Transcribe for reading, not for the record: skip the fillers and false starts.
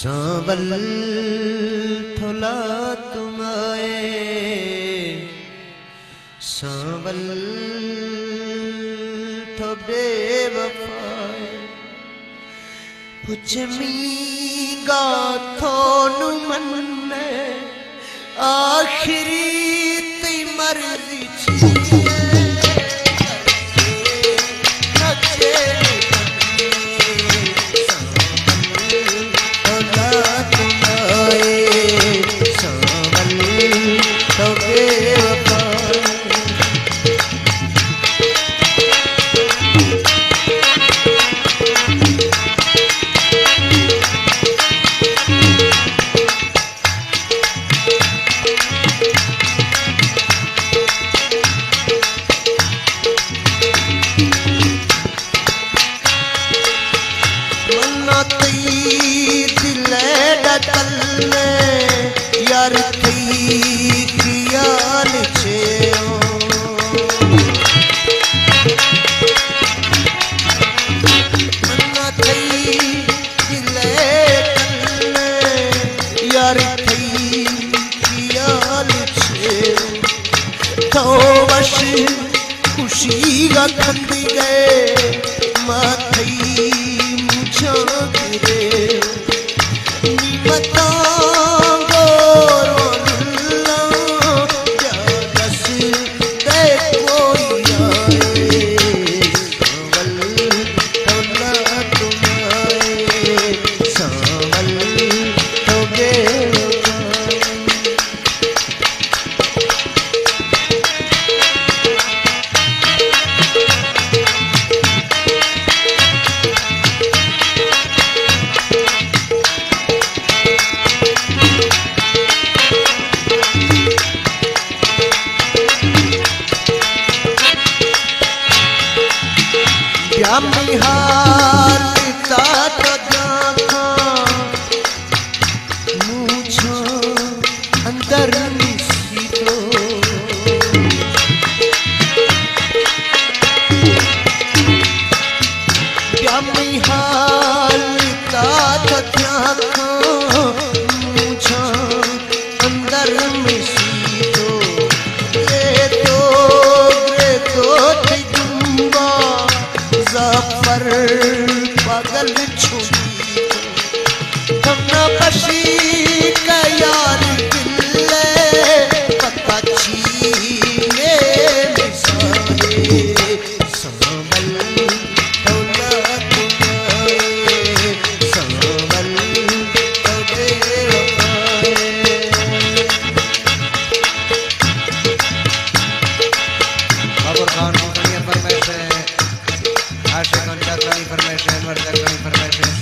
सांबल थोला तुम्हारे सांबल थो बेवफाए पुछमी गाथो नुमन आखिरी ती मर्जी यार थी ख्याल छे मन्ना थी दिले यार थी ख्याल छे तो वश खुशी का खंदी गए मां थी मुझा गिरे बता हाल तो देखा मुझो अंदर मिसिलो हाल तो देखा मुझो अंदर मिसिलो ये तो थी दुम्बा पर पागल छुई हमना बशी का यार दिले पता छीने सारे सांबल थोला तुम्हारे सांबल थो बेवफाए बाबर खान फरमाइश है आशिक फरमाइश है, मर्द फरमाइश है।